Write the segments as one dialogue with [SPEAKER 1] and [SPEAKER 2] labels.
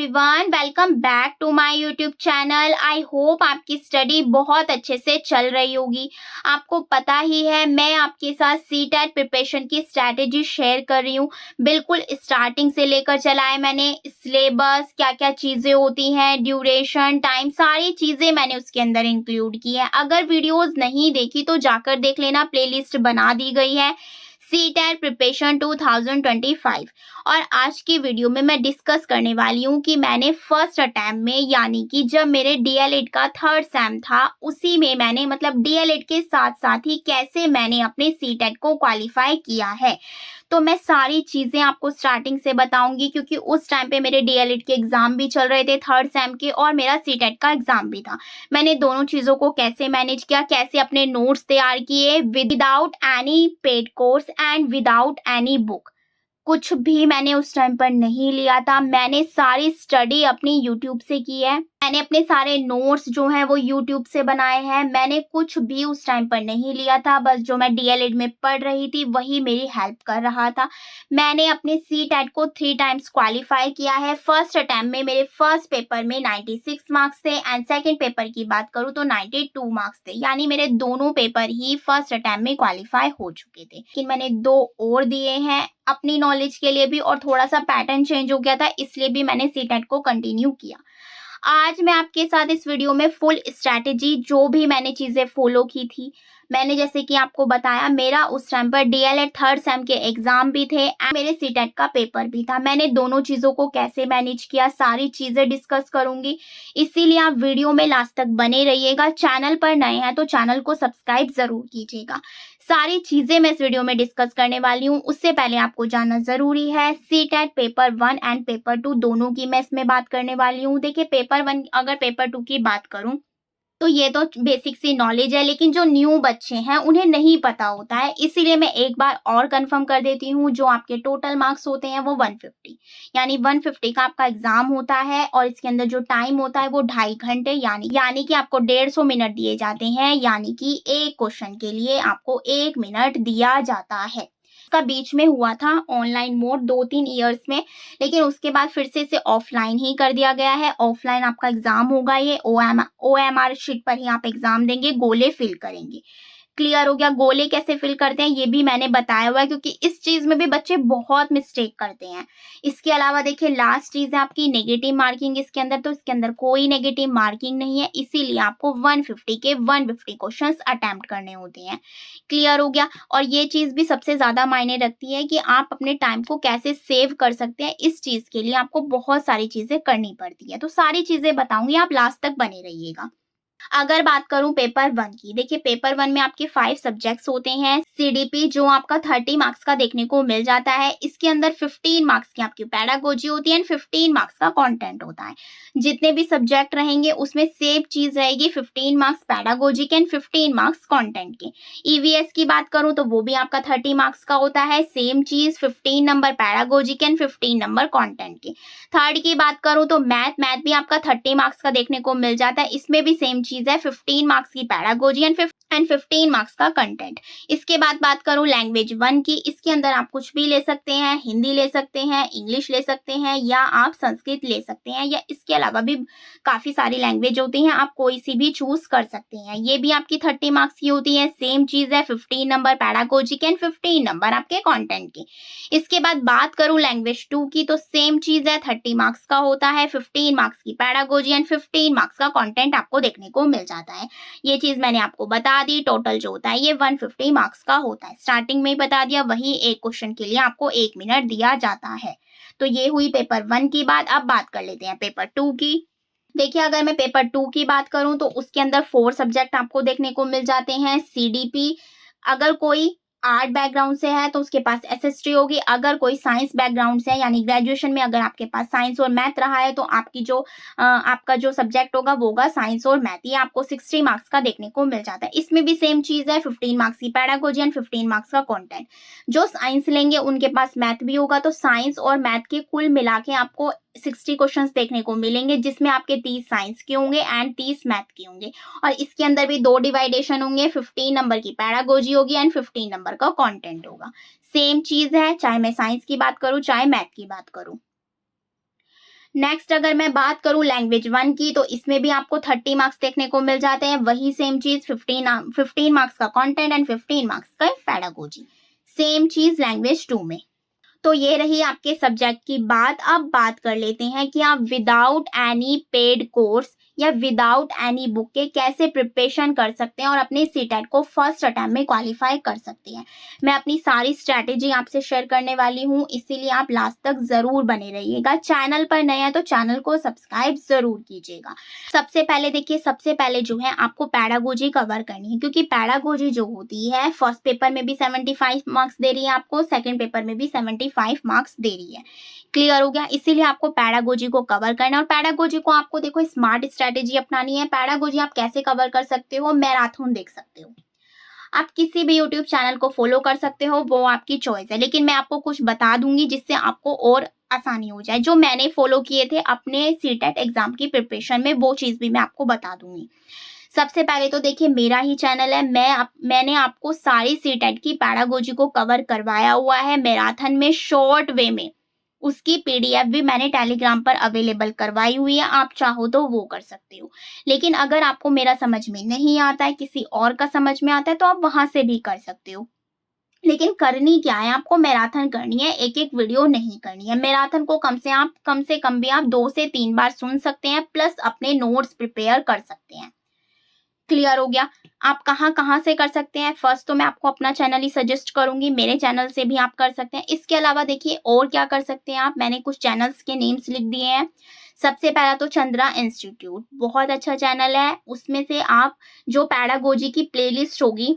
[SPEAKER 1] Everyone, welcome back to my YouTube channel. I hope आपकी study बहुत अच्छे से चल रही होगी। आपको पता ही है मैं आपके साथ सीटेट प्रिपरेशन की स्ट्रैटेजी शेयर कर रही हूँ। बिल्कुल स्टार्टिंग से लेकर चला है मैंने। सिलेबस, क्या क्या चीज़ें होती हैं, ड्यूरेशन, टाइम, सारी चीज़ें मैंने उसके अंदर इंक्लूड की है। अगर वीडियोज़ नहीं देखी तो जाकर देख लेना, प्लेलिस्ट बना दी गई है सीटेट प्रिपरेशन 2025। और आज की वीडियो में मैं डिस्कस करने वाली हूँ कि मैंने फर्स्ट अटैम्प्ट में, यानी कि जब मेरे डीएलएड का थर्ड सेम था, उसी में मैंने डीएलएड के साथ साथ ही कैसे मैंने अपने सीटेट को क्वालिफाई किया है। तो मैं सारी चीज़ें आपको स्टार्टिंग से बताऊंगी, क्योंकि उस टाइम पे मेरे डीएलएड के एग्ज़ाम भी चल रहे थे थर्ड सेम के, और मेरा सीटेट का एग्ज़ाम भी था। मैंने दोनों चीज़ों को कैसे मैनेज किया, कैसे अपने नोट्स तैयार किए without any paid course and without any book. कुछ भी मैंने उस टाइम पर नहीं लिया था। मैंने सारी स्टडी अपनी यूट्यूब से की है। मैंने अपने सारे नोट्स जो हैं वो यूट्यूब से बनाए हैं। मैंने कुछ भी उस टाइम पर नहीं लिया था, बस जो मैं डीएलएड में पढ़ रही थी वही मेरी हेल्प कर रहा था। मैंने अपने सीटेट को 3 टाइम्स क्वालिफाई किया है। फर्स्ट अटैम्प्ट में मेरे फर्स्ट पेपर में 96 मार्क्स थे एंड सेकेंड पेपर की बात करूँ तो 92 मार्क्स थे, यानी मेरे दोनों पेपर ही फर्स्ट अटैम्प्ट में क्वालिफाई हो चुके थे। लेकिन मैंने 2 और दिए हैं अपनी नॉलेज के लिए भी, और थोड़ा सा पैटर्न चेंज हो गया था, इसलिए भी मैंने सीटेट को कंटिन्यू किया। आज मैं आपके साथ इस वीडियो में फुल स्ट्रैटेजी, जो भी मैंने चीज़ें फॉलो की थी, मैंने जैसे कि आपको बताया मेरा उस टाइम पर डीएलएड थर्ड सेम के एग्जाम भी थे एंड मेरे सीटेट का पेपर भी था। मैंने दोनों चीज़ों को कैसे मैनेज किया, सारी चीज़ें डिस्कस करूंगी, इसीलिए आप वीडियो में लास्ट तक बने रहिएगा। चैनल पर नए हैं तो चैनल को सब्सक्राइब जरूर कीजिएगा। सारी चीज़ें मैं इस वीडियो में डिस्कस करने वाली हूँ। उससे पहले आपको जानना ज़रूरी है सीटेट पेपर 1 एंड पेपर 2 दोनों की मैं इसमें बात करने वाली हूँ। देखिए, पेपर 1 अगर पेपर 2 की बात करूँ तो ये तो बेसिक सी नॉलेज है, लेकिन जो न्यू बच्चे हैं उन्हें नहीं पता होता है, इसीलिए मैं एक बार और कंफर्म कर देती हूँ। जो आपके टोटल मार्क्स होते हैं वो 150, यानी 150 का आपका एग्जाम होता है, और इसके अंदर जो टाइम होता है वो 2.5 घंटे, यानी कि आपको 150 मिनट दिए जाते हैं, यानी कि एक क्वेश्चन के लिए आपको 1 मिनट दिया जाता है। का बीच में हुआ था ऑनलाइन मोड 2-3 ईयर्स में, लेकिन उसके बाद फिर से इसे ऑफलाइन ही कर दिया गया है। ऑफलाइन आपका एग्जाम होगा, ये ओएमआर शीट पर ही आप एग्जाम देंगे, गोले फिल करेंगे। क्लियर हो गया? गोले कैसे फिल करते हैं ये भी मैंने बताया हुआ है, क्योंकि इस चीज में भी बच्चे बहुत मिस्टेक करते हैं। इसके अलावा देखिए, लास्ट चीज है आपकी नेगेटिव मार्किंग इसके अंदर, तो इसके अंदर कोई नेगेटिव मार्किंग नहीं है, इसीलिए आपको 150 के 150 क्वेश्चंस अटेम्प्ट करने होते हैं। क्लियर हो गया? और ये चीज भी सबसे ज्यादा मायने रखती है कि आप अपने टाइम को कैसे सेव कर सकते हैं। इस चीज के लिए आपको बहुत सारी चीजें करनी पड़ती है, तो सारी चीजें बताऊंगी, आप लास्ट तक बने रहिएगा। अगर बात करूं पेपर 1 की, देखिए पेपर 1 में आपके 5 सब्जेक्ट्स होते हैं। सीडीपी जो आपका 30 मार्क्स का देखने को मिल जाता है, इसके अंदर 15 मार्क्स की आपकी पेडागोजी होती है एंड 15 मार्क्स का कंटेंट होता है। जितने भी सब्जेक्ट रहेंगे उसमें सेम चीज रहेगी, 15 मार्क्स पेडागोजी के एंड 15 मार्क्स कंटेंट के। ईवीएस की बात करूं तो वो भी आपका 30 मार्क्स का होता है, सेम चीज, 15 नंबर पेडागोजी के एंड 15 नंबर कंटेंट के। थर्ड की बात करूं तो मैथ भी आपका 30 मार्क्स का देखने को मिल जाता है, इसमें भी सेम चीज है, 15 मार्क्स की पैरागोजी एंड 15 मार्क्स का कंटेंट। इसके बाद बात करूं लैंग्वेज 1 की, इसके अंदर आप कुछ भी ले सकते हैं, हिंदी ले सकते हैं, इंग्लिश ले सकते हैं, या आप संस्कृत ले सकते हैं, या इसके अलावा भी काफी सारी लैंग्वेज होती हैं, आप कोई सी भी चूज कर सकते हैं। ये भी आपकी 30 मार्क्स की होती है, सेम चीज है, 15 नंबर पैरागोजी के एंड 15 नंबर आपके कॉन्टेंट के। इसके बाद बात करूं लैंग्वेज 2 की, तो सेम चीज है, 30 मार्क्स का होता है, 15 मार्क्स की पैडागोजी एंड 15 मार्क्स का कंटेंट आपको देखने को मिल जाता है। ये चीज मैंने आपको बता दी। टोटल जो होता है ये 150 मार्क्स का होता है, स्टार्टिंग में ही बता दिया। वही एक क्वेश्चन के लिए आपको 1 मिनट दिया जाता है। तो ये हुई पेपर 1 की बात। अब बात कर लेते हैं पेपर 2 की। देखिए, अगर मैं पेपर 2 की बात करूं तो उसके अंदर 4 सब्जेक्ट आपको देखने को मिल जाते हैं। सीडीपी, अगर कोई आर्ट बैकग्राउंड से है तो उसके पास एसएसटी होगी। अगर कोई साइंस बैकग्राउंड से है, यानी ग्रेजुएशन में अगर आपके पास साइंस और मैथ रहा है, तो आपका जो सब्जेक्ट होगा वो होगा साइंस और मैथ। ये आपको 60 मार्क्स का देखने को मिल जाता है। इसमें भी सेम चीज है, 15 मार्क्स की पैडागोजी एंड 15 मार्क्स का कंटेंट। जो साइंस लेंगे उनके पास मैथ भी होगा, तो साइंस और मैथ के कुल मिला के आपको 60 क्वेश्चंस देखने को मिलेंगे, जिसमें आपके 30 साइंस के होंगे एंड 30 मैथ के होंगे। और इसके अंदर भी 2 डिवाइडेशन होंगे, 15 नंबर की पैडागोजी होगी एंड 15 नंबर का कंटेंट होगा। सेम चीज है, चाहे मैं साइंस की बात करूं चाहे मैथ की बात करूं। नेक्स्ट अगर मैं बात करूँ लैंग्वेज 1 की, तो इसमें भी आपको 30 मार्क्स देखने को मिल जाते हैं। वही सेम चीज़ 15 मार्क्स का कंटेंट एंड 15 मार्क्स का पेडागोजी। सेम चीज़ लैंग्वेज 2 में। तो ये रही आपके सब्जेक्ट की बात। अब बात कर लेते हैं कि आप विदाउट एनी पेड कोर्स या विदाउट एनी बुक के कैसे प्रिपरेशन कर सकते हैं और अपने सीटेट को फर्स्ट अटेम्प्ट में क्वालिफाई कर सकते हैं। मैं अपनी सारी स्ट्रैटेजी आपसे शेयर करने वाली हूँ, इसीलिए आप लास्ट तक जरूर बने रहिएगा। चैनल पर नए हैं तो चैनल को सब्सक्राइब जरूर कीजिएगा। सबसे पहले देखिए, सबसे पहले जो है आपको पेडागोजी कवर करनी है, क्योंकि पेडागोजी जो होती है फर्स्ट पेपर में भी 75 मार्क्स दे रही है आपको, सेकंड पेपर में भी 75 मार्क्स दे रही है। क्लियर हो गया? इसीलिए आपको पेडागोजी को कवर करना है। और पेडागोजी को आपको देखो स्मार्ट स्ट्रेटेजी अपनानी है। पेडागोजी आप कैसे कवर कर सकते हो? मैराथन देख सकते हो, आप किसी भी यूट्यूब चैनल को फॉलो कर सकते हो, वो आपकी चॉइस है। लेकिन मैं आपको कुछ बता दूंगी जिससे आपको और आसानी हो जाए। जो मैंने फॉलो किए थे अपने सीटेट एग्जाम की प्रिपरेशन में, वो चीज भी मैं आपको बता दूंगी। सबसे पहले तो देखिए, मेरा ही चैनल है, मैंने आपको सारी सीटेट की पेडागोजी को कवर करवाया हुआ है मैराथन में, शॉर्ट वे में। उसकी पीडीएफ भी मैंने टेलीग्राम पर अवेलेबल करवाई हुई है, आप चाहो तो वो कर सकते हो। लेकिन अगर आपको मेरा समझ में नहीं आता है, किसी और का समझ में आता है, तो आप वहां से भी कर सकते हो। लेकिन करनी क्या है, आपको मैराथन करनी है, एक एक वीडियो नहीं करनी है। मैराथन को कम से कम भी आप 2 से 3 बार सुन सकते हैं, प्लस अपने नोट्स प्रिपेयर कर सकते हैं। क्लियर हो गया? आप कहाँ कहाँ से कर सकते हैं? फर्स्ट तो मैं आपको अपना चैनल ही सजेस्ट करूंगी, मेरे चैनल से भी आप कर सकते हैं। इसके अलावा देखिए और क्या कर सकते हैं आप, मैंने कुछ चैनल्स के नेम्स लिख दिए हैं। सबसे पहला तो चंद्रा इंस्टीट्यूट, बहुत अच्छा चैनल है। उसमें से आप जो पेडागोजी की प्लेलिस्ट होगी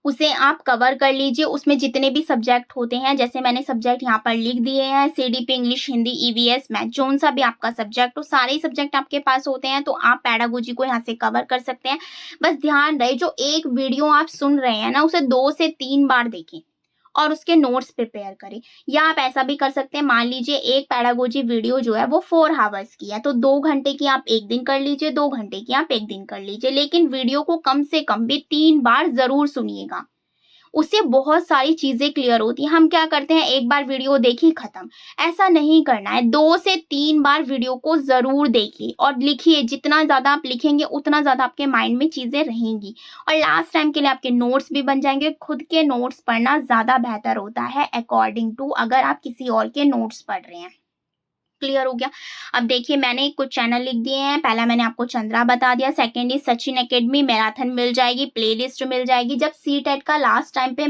[SPEAKER 1] उसे आप कवर कर लीजिए। उसमें जितने भी सब्जेक्ट होते हैं, जैसे मैंने सब्जेक्ट यहाँ पर लिख दिए हैं, CDP, English, Hindi, EVS, math, zone सा भी आपका सब्जेक्ट हो, सारे ही सब्जेक्ट आपके पास होते हैं, तो आप पेडागोजी को यहाँ से कवर कर सकते हैं। बस ध्यान रहे, जो एक वीडियो आप सुन रहे हैं ना, उसे 2 से 3 बार देखें और उसके नोट्स प्रिपेयर करें। या आप ऐसा भी कर सकते हैं, मान लीजिए एक पेडागोजी वीडियो जो है वो 4 आवर्स की है, तो 2 घंटे की आप एक दिन कर लीजिए, 2 घंटे की आप एक दिन कर लीजिए। लेकिन वीडियो को कम से कम भी 3 बार जरूर सुनिएगा, उससे बहुत सारी चीजें क्लियर होती हैं। हम क्या करते हैं, एक बार वीडियो देखी खत्म, ऐसा नहीं करना है। 2 से 3 बार वीडियो को जरूर देखिए और लिखिए। जितना ज्यादा आप लिखेंगे उतना ज्यादा आपके माइंड में चीजें रहेंगी और लास्ट टाइम के लिए आपके नोट्स भी बन जाएंगे। खुद के नोट्स पढ़ना ज्यादा बेहतर होता है अकॉर्डिंग टू अगर आप किसी और के नोट्स पढ़ रहे हैं। क्लियर हो गया? अब देखिए, मैंने कुछ चैनल लिख दिए हैं। पहला मैंने आपको चंद्रा बता दिया, second is Sachin academy, marathon मिल जाएगी, प्लेलिस्ट मिल जाएगी। जब सीटेट का लास्ट टाइम पे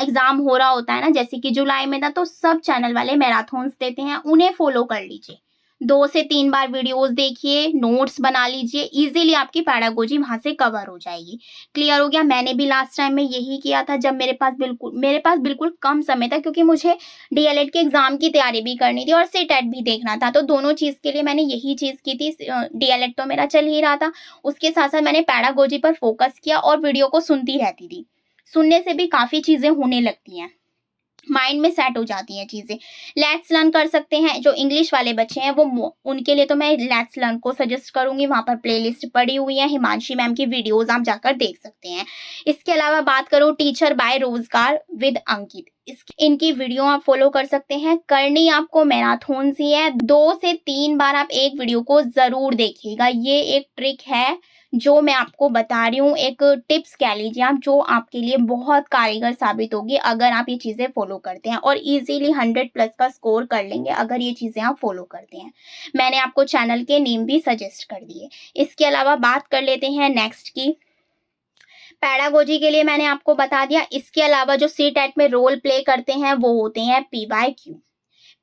[SPEAKER 1] एग्जाम हो रहा होता है ना, जैसे कि जुलाई में था, तो सब चैनल वाले मैराथन्स देते हैं, उन्हें फॉलो कर लीजिए। 2 से 3 बार वीडियोस देखिए, नोट्स बना लीजिए, इजीली आपकी पेडागोजी वहां से कवर हो जाएगी। क्लियर हो गया? मैंने भी लास्ट टाइम में यही किया था, जब मेरे पास बिल्कुल कम समय था, क्योंकि मुझे डीएलएड के एग्जाम की तैयारी भी करनी थी और सीटेट भी देखना था, तो दोनों चीज के लिए मैंने यही चीज की थी। डीएलएड तो मेरा चल ही रहा था, उसके साथ साथ मैंने पेडागोजी पर फोकस किया और वीडियो को सुनती रहती थी। सुनने से भी काफी चीजें होने लगती हैं, माइंड में सेट हो जाती हैं चीजें। लेट्स लर्न कर सकते हैं, जो इंग्लिश वाले बच्चे हैं वो, उनके लिए तो मैं लेट्स लर्न को सजेस्ट करूंगी। वहां पर प्लेलिस्ट पड़ी हुई है, हिमांशी मैम की वीडियोस आप जाकर देख सकते हैं। इसके अलावा बात करो टीचर बाय रोजगार विद अंकित, इनकी वीडियो आप फॉलो कर सकते हैं। करनी आपको मैराथन ही है, 2 से 3 बार आप एक वीडियो को जरूर देखिएगा। ये एक ट्रिक है जो मैं आपको बता रही हूँ, एक टिप्स कह लीजिए आप, जो आपके लिए बहुत कारगर साबित होगी अगर आप ये चीजें फॉलो करते हैं, और इजीली 100+ का स्कोर कर लेंगे अगर ये चीजें आप फॉलो करते हैं। मैंने आपको चैनल के नेम भी सजेस्ट कर दिए। इसके अलावा बात कर लेते हैं नेक्स्ट की। पेडागोजी के लिए मैंने आपको बता दिया। इसके अलावा जो सीटेट में रोल प्ले करते हैं वो होते हैं पीवाईक्यू।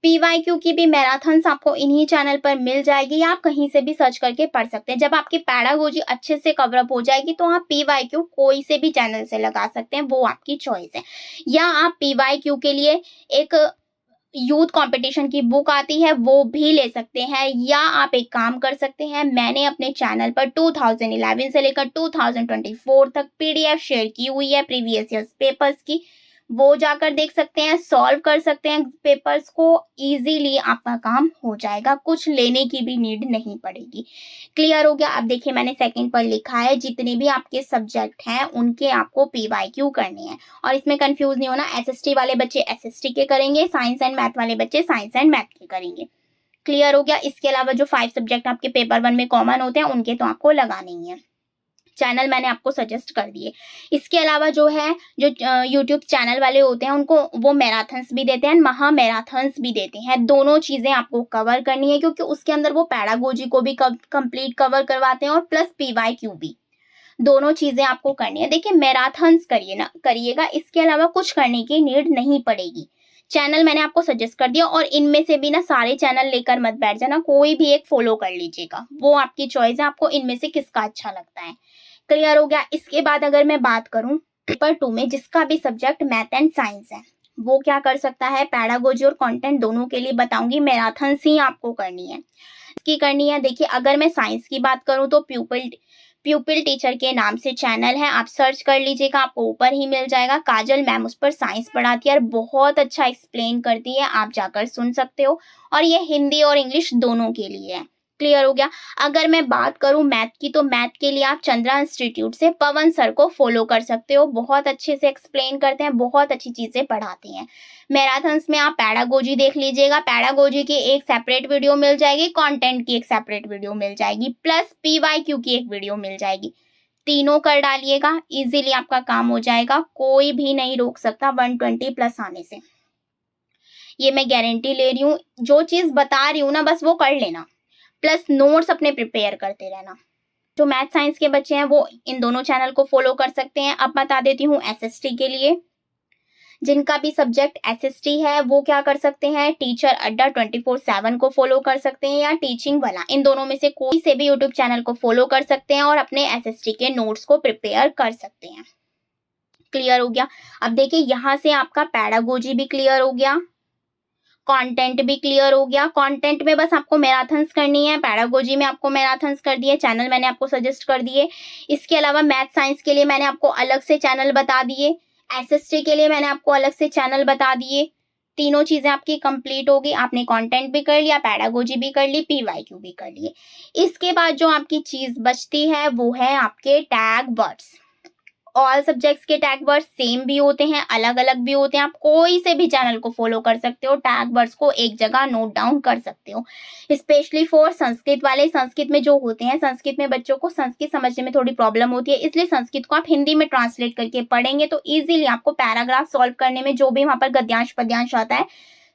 [SPEAKER 1] पीवाईक्यू की भी मैराथन्स आपको इन्हीं चैनल पर मिल जाएगी, या आप कहीं से भी सर्च करके पढ़ सकते हैं। जब आपकी पेडागोजी अच्छे से कवरअप हो जाएगी तो आप पीवाईक्यू कोई से भी चैनल से लगा सकते हैं, वो आपकी चॉइस है। या आप पीवाईक्यू के लिए एक यूथ कंपटीशन की बुक आती है, वो भी ले सकते हैं। या आप एक काम कर सकते हैं, मैंने अपने चैनल पर 2011 से लेकर 2024 तक पीडीएफ शेयर की हुई है प्रीवियस ईयर्स पेपर्स की, वो जाकर देख सकते हैं, सॉल्व कर सकते हैं पेपर्स को। इजीली आपका काम हो जाएगा, कुछ लेने की भी नीड नहीं पड़ेगी। क्लियर हो गया? अब देखिए, मैंने सेकंड पर लिखा है जितने भी आपके सब्जेक्ट हैं उनके आपको पीवाईक्यू करने हैं। और इसमें कंफ्यूज नहीं होना, एसएसटी वाले बच्चे एसएसटी के करेंगे, साइंस एंड मैथ वाले बच्चे साइंस एंड मैथ के करेंगे। क्लियर हो गया। इसके अलावा जो 5 सब्जेक्ट आपके पेपर 1 में कॉमन होते हैं उनके तो आपको लगाने ही है। चैनल मैंने आपको सजेस्ट कर दिए। इसके अलावा जो है, जो यूट्यूब चैनल वाले होते हैं उनको वो मैराथन्स भी देते हैं, महा मैराथन्स भी देते हैं। दोनों चीज़ें आपको कवर करनी है क्योंकि उसके अंदर वो पैडागोजी को भी कंप्लीट कवर करवाते हैं और प्लस पीवाईक्यू भी। दोनों चीज़ें आपको करनी है। देखिए मैराथन्स करिएगा, इसके अलावा कुछ करने की नीड नहीं पड़ेगी। चैनल मैंने आपको सजेस्ट कर दिया और इनमें से भी ना सारे चैनल लेकर मत बैठ जाना, कोई भी एक फॉलो कर लीजिएगा, वो आपकी चॉइस है, आपको इनमें से किसका अच्छा लगता है। क्लियर हो गया। इसके बाद अगर मैं बात करूं पेपर 2 में जिसका भी सब्जेक्ट मैथ एंड साइंस है, वो क्या कर सकता है, पैडागोजी और कंटेंट दोनों के लिए बताऊंगी। मैराथन्स ही आपको करनी है, इसकी करनी है। देखिए अगर मैं साइंस की बात करूं तो प्यूपिल टीचर के नाम से चैनल है, आप सर्च कर लीजिएगा, आपको ऊपर ही मिल जाएगा। काजल मैम उस पर साइंस पढ़ाती है और बहुत अच्छा एक्सप्लेन करती है, आप जाकर सुन सकते हो। और ये हिंदी और इंग्लिश दोनों के लिए है। क्लियर हो गया। अगर मैं बात करूं मैथ की, तो मैथ के लिए आप चंद्रा इंस्टीट्यूट से पवन सर को फॉलो कर सकते हो, बहुत अच्छे से एक्सप्लेन करते हैं, बहुत अच्छी चीजें पढ़ाते हैं। मैराथन्स में आप पैडागोजी देख लीजिएगा, पैडागोजी की एक सेपरेट वीडियो मिल जाएगी, कंटेंट की एक सेपरेट वीडियो मिल जाएगी, प्लस पीवाईक्यू की एक वीडियो मिल जाएगी। तीनों कर डालिएगा, इजीली आपका काम हो जाएगा, कोई भी नहीं रोक सकता 120 प्लस आने से, ये मैं गारंटी ले रही हूँ। जो चीज बता रही हूँ ना बस वो कर लेना, प्लस नोट्स अपने प्रिपेयर करते रहना। जो मैथ साइंस के बच्चे हैं वो इन दोनों चैनल को फॉलो कर सकते हैं। अब बता देती हूँ एसएसटी के लिए, जिनका भी सब्जेक्ट एसएसटी है वो क्या कर सकते हैं, टीचर अड्डा 24/7 को फॉलो कर सकते हैं या टीचिंग वाला, इन दोनों में से कोई से भी यूट्यूब चैनल को फॉलो कर सकते हैं और अपने एसएसटी के नोट्स को प्रिपेयर कर सकते हैं। क्लियर हो गया। अब देखिए यहाँ से आपका पैडागोजी भी क्लियर हो गया, कंटेंट भी क्लियर हो गया। कंटेंट में बस आपको मैराथन्स करनी है, पैडागोजी में आपको मैराथन्स कर दिए, चैनल मैंने आपको सजेस्ट कर दिए। इसके अलावा मैथ साइंस के लिए मैंने आपको अलग से चैनल बता दिए, एसएसटी के लिए मैंने आपको अलग से चैनल बता दिए। तीनों चीजें आपकी कंप्लीट होगी, आपने कंटेंट भी कर लिया, पैडागोजी भी कर ली, पीवाईक्यू भी कर लिए। इसके बाद जो आपकी चीज बचती है वो है आपके टैग वर्ड्स। ऑल सब्जेक्ट्स के टैग वर्ड्स सेम भी होते हैं, अलग अलग भी होते हैं, आप कोई से भी चैनल को फॉलो कर सकते हो, टैग वर्ड्स को एक जगह नोट डाउन कर सकते हो। स्पेशली फॉर संस्कृत वाले, संस्कृत में जो होते हैं, संस्कृत में बच्चों को संस्कृत समझने में थोड़ी प्रॉब्लम होती है, इसलिए संस्कृत को आप हिंदी में ट्रांसलेट करके पढ़ेंगे तो ईजिली आपको पैराग्राफ सॉल्व करने में, जो भी वहां पर गद्यांश पद्यांश आता है,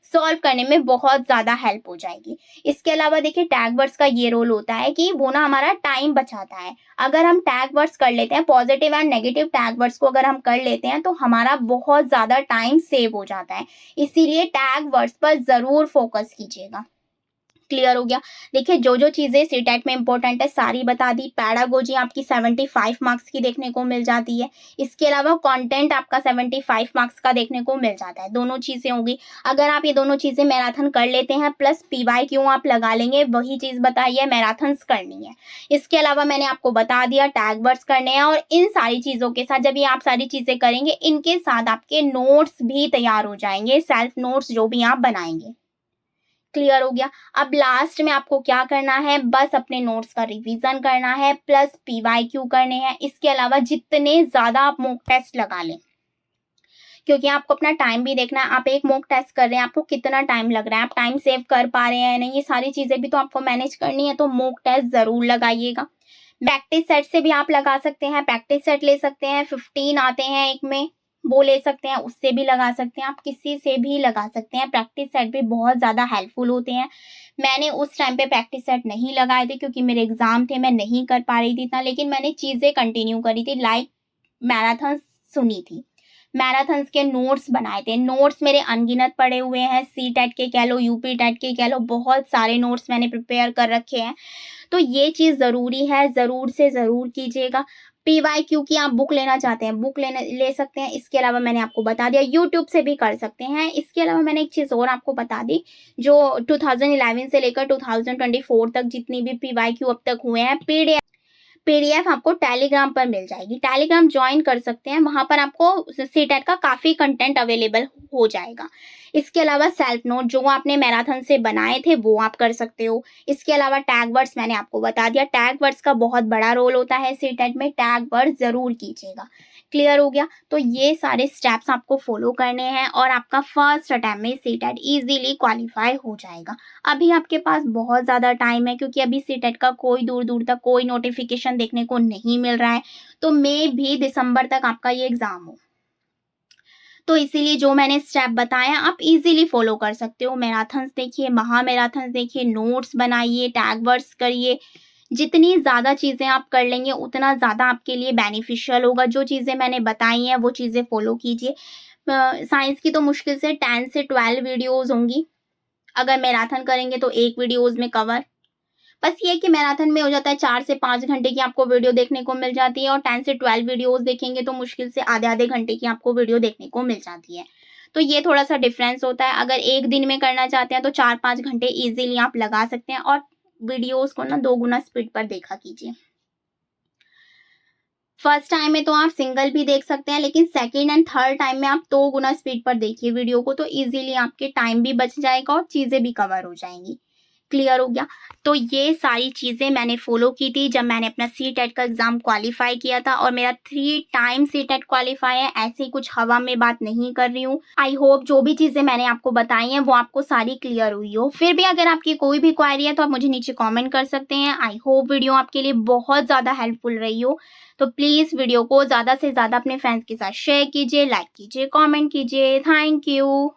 [SPEAKER 1] सॉल्व करने में बहुत ज्यादा हेल्प हो जाएगी। इसके अलावा देखिए टैग वर्ड्स का ये रोल होता है कि वो ना हमारा टाइम बचाता है। अगर हम टैग वर्ड्स कर लेते हैं, positive and negative tag words को अगर हम कर लेते हैं तो हमारा बहुत ज्यादा टाइम सेव हो जाता है, इसीलिए टैग वर्ड्स पर जरूर फोकस कीजिएगा। क्लियर हो गया। देखिए जो जो चीजें सीटेट में इंपॉर्टेंट है सारी बता दी। पैडागोजी आपकी 75 मार्क्स की देखने को मिल जाती है, इसके अलावा कंटेंट आपका 75 मार्क्स का देखने को मिल जाता है, दोनों चीजें होगी। अगर आप ये दोनों चीजें मैराथन कर लेते हैं प्लस पीवाईक्यू आप लगा लेंगे, वही चीज बताई है मैराथन्स करनी है। इसके अलावा मैंने आपको बता दिया टैग वर्ड्स करने हैं, और इन सारी चीजों के साथ जब ये आप सारी चीजें करेंगे, इनके साथ आपके नोट्स भी तैयार हो जाएंगे, सेल्फ नोट्स जो भी आप बनाएंगे। क्लियर हो गया। अब लास्ट में आपको क्या करना है, बस अपने नोट्स का रिवीजन करना है, प्लस पीवाईक्यू करने हैं। इसके अलावा जितने ज्यादा आप मॉक टेस्ट लगा लें, क्योंकि आपको अपना टाइम भी देखना है, आप एक मॉक टेस्ट कर रहे हैं, आपको कितना टाइम लग रहा है, आप टाइम सेव कर पा रहे हैं नहीं, ये सारी चीजें भी तो आपको मैनेज करनी है, तो मॉक टेस्ट जरूर लगाइएगा। प्रैक्टिस सेट से भी आप लगा सकते हैं, प्रैक्टिस सेट ले सकते हैं, 15 आते हैं एक में, वो ले सकते हैं, उससे भी लगा सकते हैं, आप किसी से भी लगा सकते हैं। प्रैक्टिस सेट भी बहुत ज़्यादा हेल्पफुल होते हैं। मैंने उस टाइम पे प्रैक्टिस सेट नहीं लगाए थे क्योंकि मेरे एग्जाम थे, मैं नहीं कर पा रही थी इतना, लेकिन मैंने चीज़ें कंटिन्यू करी थी, लाइक मैराथन सुनी थी, मैराथन्स के नोट्स बनाए थे, नोट्स मेरे अनगिनत पड़े हुए हैं, सी टेट के कह लो, यूपी टेट के कह लो, बहुत सारे नोट्स मैंने प्रिपेयर कर रखे हैं। तो ये चीज़ ज़रूरी है, ज़रूर से ज़रूर कीजिएगा। पीवाईक्यू की आप बुक लेना चाहते हैं, बुक ले सकते हैं। इसके अलावा मैंने आपको बता दिया यूट्यूब से भी कर सकते हैं। इसके अलावा मैंने एक चीज़ और आपको बता दी, जो 2011 से लेकर 2024 तक जितनी भी पीवाईक्यू अब तक हुए हैं, पीडीएफ आपको टेलीग्राम पर मिल जाएगी, टेलीग्राम ज्वाइन कर सकते हैं, वहां पर आपको सीटेट का काफ़ी कंटेंट अवेलेबल हो जाएगा। इसके अलावा सेल्फ नोट जो आपने मैराथन से बनाए थे वो आप कर सकते हो। इसके अलावा टैग वर्ड्स मैंने आपको बता दिया, टैग वर्ड्स का बहुत बड़ा रोल होता है सीटेट में, टैग वर्ड्स जरूर कीजिएगा। क्लियर हो गया? तो ये सारे स्टेप्स आपको फॉलो करने हैं और आपका फर्स्ट अटेम्प्ट में सीटेट ईज़िली क्वालीफाई हो जाएगा। अभी आपके पास बहुत ज़्यादा टाइम है क्योंकि अभी सीटेट का कोई दूर-दूर तक कोई नोटिफ़िकेशन देखने को नहीं मिल रहा है, तो मे भी दिसंबर तक आपका ये एग्ज़ाम हो। तो इसीलिए जो मैंने स्टेप बताया आप इजीली फॉलो कर सकते हो। मैराथन्स देखिए, महा मैराथन्स देखिए, नोट्स बनाइए, टैग वर्ड्स करिए। जितनी ज़्यादा चीज़ें आप कर लेंगे उतना ज़्यादा आपके लिए बेनिफिशियल होगा। जो चीज़ें मैंने बताई हैं वो चीज़ें फॉलो कीजिए। साइंस की तो मुश्किल से 10 से 12 वीडियोज़ होंगी। अगर मैराथन करेंगे तो 1 वीडियोज़ में कवर। बस ये है कि मैराथन में हो जाता है 4 से 5 घंटे की आपको वीडियो देखने को मिल जाती है और 10 से 12 वीडियोज़ देखेंगे तो मुश्किल से आधे-आधे घंटे की आपको वीडियो देखने को मिल जाती है। तो ये थोड़ा-सा डिफ़रेंस होता है। अगर 1 दिन में करना चाहते हैं तो 4-5 घंटे ईज़िली आप लगा सकते हैं और वीडियोज़ को ना 2 गुना स्पीड पर देखा कीजिए। फर्स्ट टाइम में तो आप सिंगल भी देख सकते हैं, लेकिन सेकंड एंड थर्ड टाइम में आप 2 गुना स्पीड पर देखिए वीडियो को, तो ईज़िली आपके टाइम भी बच जाएगा और चीज़ें भी कवर हो जाएँगी। क्लियर हो गया? तो ये सारी चीज़ें मैंने फ़ॉलो की थी जब मैंने अपना सीटेट का एग्ज़ाम क्वालीफ़ाई किया था और मेरा 3 टाइम सीटेट क्वालीफ़ाई है, ऐसे ही कुछ हवा में बात नहीं कर रही हूँ। आई होप जो भी चीज़ें मैंने आपको बताई हैं वो आपको सारी क्लियर हुई हो। फिर भी अगर आपकी कोई भी क्वेरी है तो आप मुझे नीचे कमेंट कर सकते हैं। आई होप वीडियो आपके लिए बहुत ज़्यादा हेल्पफुल रही हो। तो प्लीज़ वीडियो को ज़्यादा से ज़्यादा अपने फ्रेंड्स के साथ शेयर कीजिए, लाइक कीजिए, कमेंट कीजिए। Thank you.